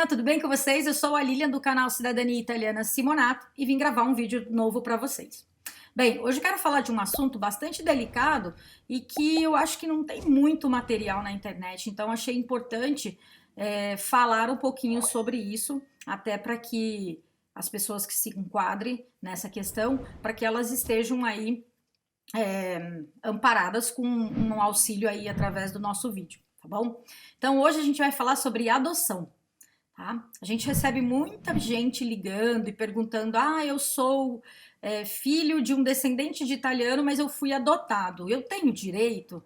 tudo bem com vocês? Eu sou a Lilian do canal Cidadania Italiana Simonato e vim gravar um vídeo novo para vocês. Bem, hoje eu quero falar de um assunto bastante delicado e que eu acho que não tem muito material na internet, então achei importante falar um pouquinho sobre isso, até para que as pessoas que se enquadrem nessa questão, para que elas estejam aí amparadas com um auxílio aí através do nosso vídeo, tá bom? Então hoje a gente vai falar sobre adoção. Tá? A gente recebe muita gente ligando e perguntando: ah, eu sou filho de um descendente de italiano, mas eu fui adotado, eu tenho direito?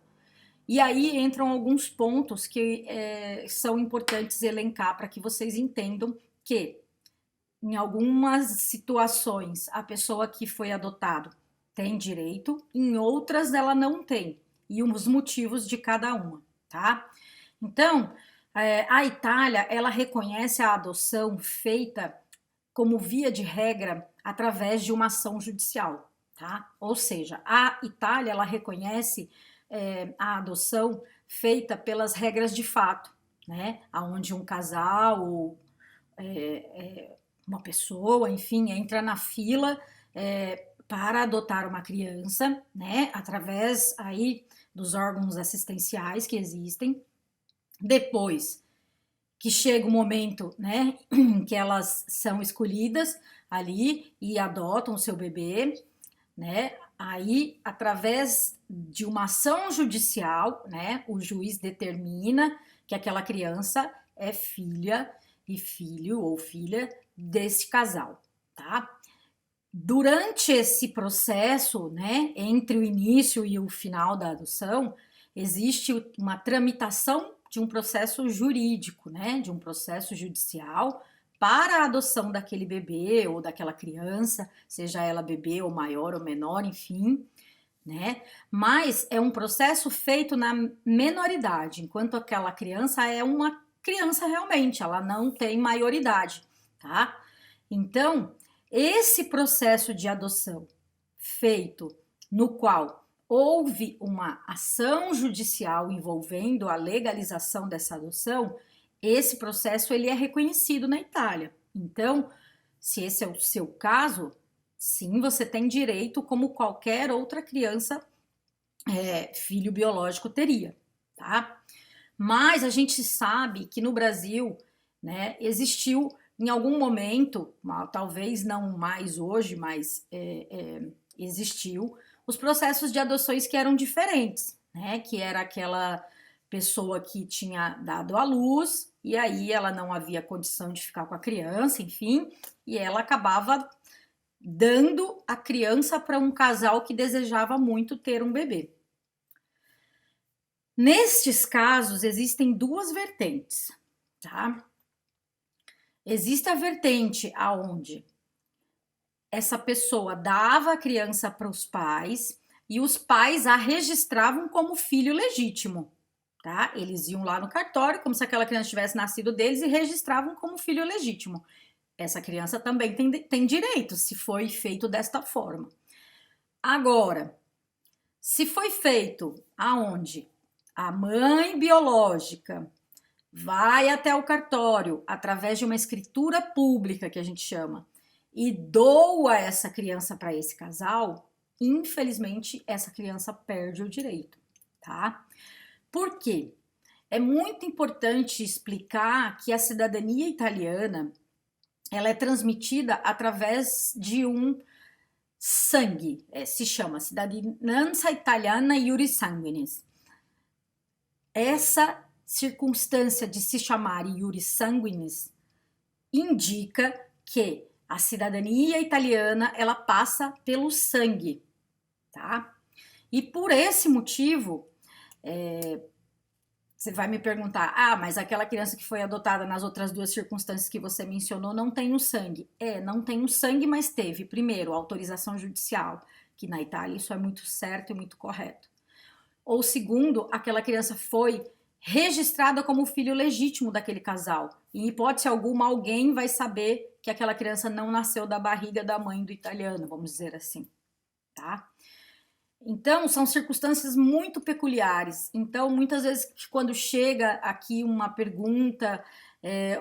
E aí entram alguns pontos que são importantes elencar para que vocês entendam que, em algumas situações, a pessoa que foi adotado tem direito, em outras ela não tem, e os motivos de cada uma, tá? Então, a Itália, ela reconhece a adoção feita como via de regra através de uma ação judicial, tá? Ou seja, a Itália, ela reconhece a adoção feita pelas regras de fato, né? Onde um casal ou uma pessoa, enfim, entra na fila para adotar uma criança, né? Através aí dos órgãos assistenciais que existem. Depois que chega o momento, né, em que elas são escolhidas ali e adotam o seu bebê, né? Aí, através de uma ação judicial, né, o juiz determina que aquela criança é filha e filho ou filha desse casal, tá? Durante esse processo, né, entre o início e o final da adoção, existe uma tramitação de um processo jurídico, né, de um processo judicial para a adoção daquele bebê ou daquela criança, seja ela bebê ou maior ou menor, enfim, né? Mas é um processo feito na menoridade, enquanto aquela criança é uma criança realmente, ela não tem maioridade, tá? Então, esse processo de adoção feito no qual houve uma ação judicial envolvendo a legalização dessa adoção, esse processo ele é reconhecido na Itália. Então, se esse é o seu caso, sim, você tem direito como qualquer outra criança, filho biológico teria, tá? Mas a gente sabe que no Brasil, né, existiu em algum momento, talvez não mais hoje, mas existiu os processos de adoções que eram diferentes, né? Que era aquela pessoa que tinha dado à luz e aí ela não havia condição de ficar com a criança, enfim, e ela acabava dando a criança para um casal que desejava muito ter um bebê. Nestes casos, existem duas vertentes, tá? Existe a vertente aonde essa pessoa dava a criança para os pais e os pais a registravam como filho legítimo, tá? Eles iam lá no cartório, como se aquela criança tivesse nascido deles e registravam como filho legítimo. Essa criança também tem direito, se foi feito desta forma. Agora, se foi feito aonde a mãe biológica vai até o cartório através de uma escritura pública que a gente chama e doa essa criança para esse casal, infelizmente essa criança perde o direito, tá? Por quê? É muito importante explicar que a cidadania italiana ela é transmitida através de um sangue, se chama Cittadinanza Italiana Iuris Sanguinis. Essa circunstância de se chamar iuris sanguinis indica que a cidadania italiana ela passa pelo sangue, tá? E por esse motivo, você vai me perguntar, mas aquela criança que foi adotada nas outras duas circunstâncias que você mencionou não tem o sangue. Não tem o sangue, mas teve, primeiro, autorização judicial, que na Itália isso é muito certo e muito correto. Ou segundo, aquela criança foi registrada como filho legítimo daquele casal. Em hipótese alguma, alguém vai saber que aquela criança não nasceu da barriga da mãe do italiano, vamos dizer assim, tá? Então, são circunstâncias muito peculiares. Então, muitas vezes, quando chega aqui uma pergunta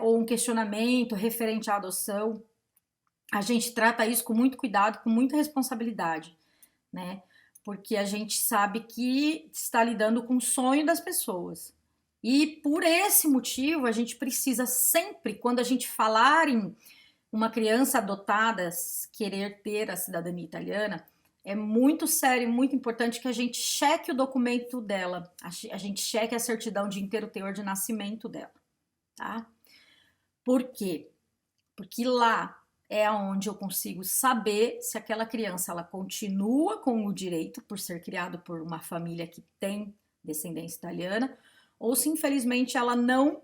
ou um questionamento referente à adoção, a gente trata isso com muito cuidado, com muita responsabilidade, né? Porque a gente sabe que está lidando com o sonho das pessoas. E por esse motivo, a gente precisa sempre, quando a gente falar em uma criança adotada querer ter a cidadania italiana, é muito sério, muito importante que a gente cheque o documento dela, a gente cheque a certidão de inteiro teor de nascimento dela, tá? Por quê? Porque lá é onde eu consigo saber se aquela criança ela continua com o direito por ser criado por uma família que tem descendência italiana ou se infelizmente ela não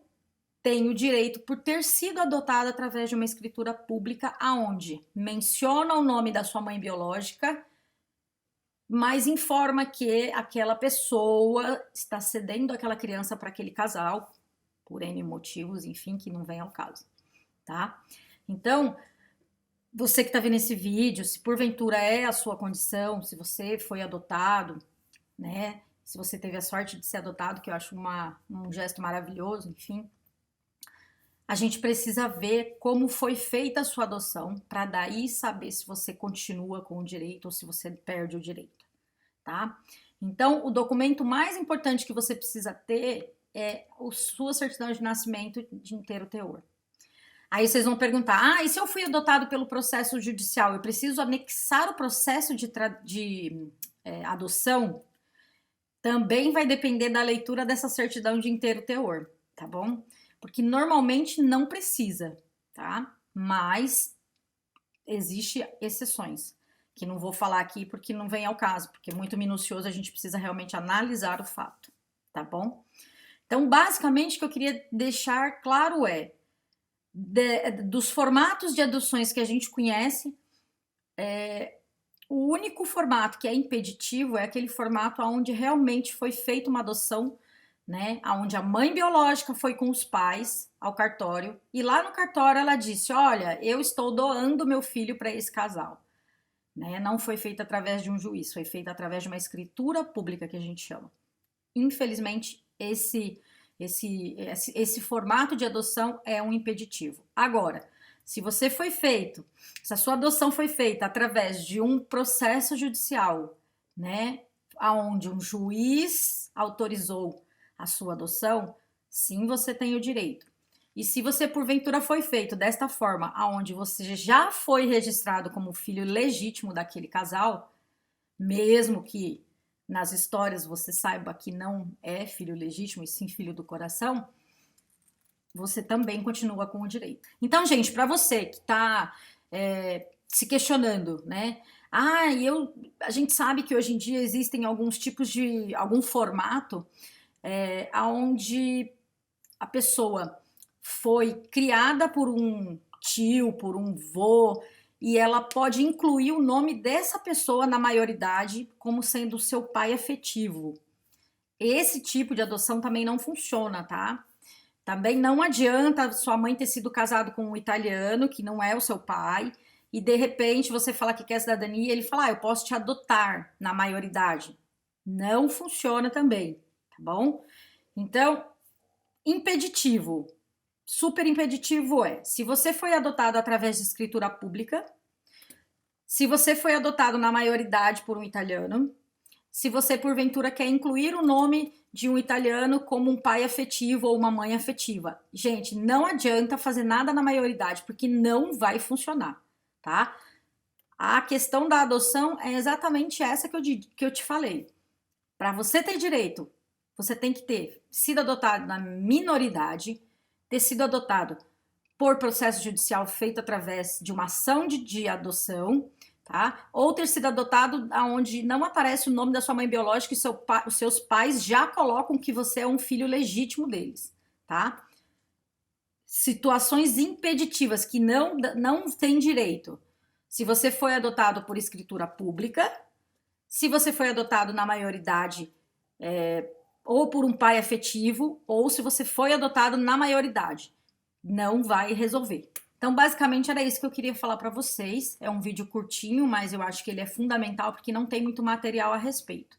tem o direito por ter sido adotada através de uma escritura pública aonde menciona o nome da sua mãe biológica, mas informa que aquela pessoa está cedendo aquela criança para aquele casal por N motivos, enfim, que não vem ao caso, tá? Então, você que está vendo esse vídeo, se porventura é a sua condição, se você foi adotado, né? Se você teve a sorte de ser adotado, que eu acho um gesto maravilhoso, enfim. A gente precisa ver como foi feita a sua adoção, para daí saber se você continua com o direito ou se você perde o direito, tá? Então, o documento mais importante que você precisa ter é a sua certidão de nascimento de inteiro teor. Aí vocês vão perguntar, e se eu fui adotado pelo processo judicial, eu preciso anexar o processo de adoção? Também vai depender da leitura dessa certidão de inteiro teor, tá bom? Porque normalmente não precisa, tá? Mas existe exceções, que não vou falar aqui porque não vem ao caso, porque é muito minucioso, a gente precisa realmente analisar o fato, tá bom? Então, basicamente, o que eu queria deixar claro é, dos formatos de adoções que a gente conhece, o único formato que é impeditivo é aquele formato onde realmente foi feita uma adoção, né? Onde a mãe biológica foi com os pais ao cartório e lá no cartório ela disse: olha, eu estou doando meu filho para esse casal. Né? Não foi feita através de um juiz, foi feita através de uma escritura pública que a gente chama. Infelizmente, esse formato de adoção é um impeditivo. Agora, se a sua adoção foi feita através de um processo judicial, né, aonde um juiz autorizou a sua adoção, sim, você tem o direito. E se você porventura foi feito desta forma, aonde você já foi registrado como filho legítimo daquele casal, mesmo que nas histórias você saiba que não é filho legítimo e sim filho do coração, você também continua com o direito. Então, gente, para você que está se questionando, né? A gente sabe que hoje em dia existem alguns tipos de algum formato onde a pessoa foi criada por um tio, por um vô, e ela pode incluir o nome dessa pessoa na maioridade como sendo o seu pai afetivo. Esse tipo de adoção também não funciona, tá? Também não adianta sua mãe ter sido casado com um italiano, que não é o seu pai, e de repente você fala que quer cidadania e ele fala, eu posso te adotar na maioridade. Não funciona também, tá bom? Então, impeditivo. Super impeditivo se você foi adotado através de escritura pública, se você foi adotado na maioridade por um italiano, se você porventura quer incluir o nome de um italiano como um pai afetivo ou uma mãe afetiva. Gente, não adianta fazer nada na maioridade, porque não vai funcionar, tá? A questão da adoção é exatamente essa que eu te falei. Para você ter direito, você tem que ter sido adotado na minoridade, ter sido adotado por processo judicial feito através de uma ação de adoção, tá? Ou ter sido adotado onde não aparece o nome da sua mãe biológica e os seus pais já colocam que você é um filho legítimo deles, tá? Situações impeditivas que não tem direito. Se você foi adotado por escritura pública, se você foi adotado na maioridade, ou por um pai afetivo, ou se você foi adotado na maioridade, não vai resolver. Então, basicamente, era isso que eu queria falar para vocês. É um vídeo curtinho, mas eu acho que ele é fundamental porque não tem muito material a respeito.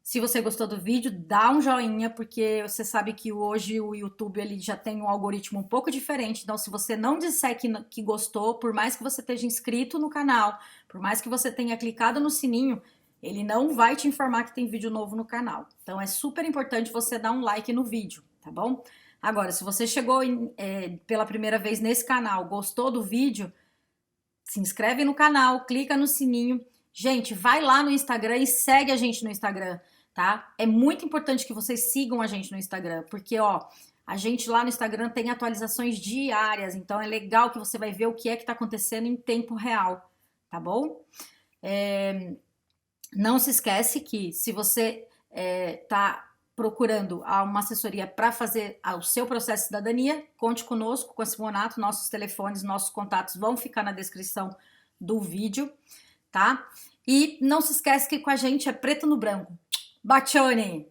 Se você gostou do vídeo, dá um joinha, porque você sabe que hoje o YouTube ele já tem um algoritmo um pouco diferente. Então, se você não disser que gostou, por mais que você esteja inscrito no canal, por mais que você tenha clicado no sininho, ele não vai te informar que tem vídeo novo no canal. Então, é super importante você dar um like no vídeo, tá bom? Agora, se você chegou pela primeira vez nesse canal, gostou do vídeo, se inscreve no canal, clica no sininho. Gente, vai lá no Instagram e segue a gente no Instagram, tá? É muito importante que vocês sigam a gente no Instagram, porque, ó, a gente lá no Instagram tem atualizações diárias, então é legal que você vai ver o que é que tá acontecendo em tempo real, tá bom? Não se esquece que se você tá procurando uma assessoria para fazer o seu processo de cidadania, conte conosco, com a Simonato, nossos telefones, nossos contatos vão ficar na descrição do vídeo, tá? E não se esquece que com a gente é preto no branco. Bacione!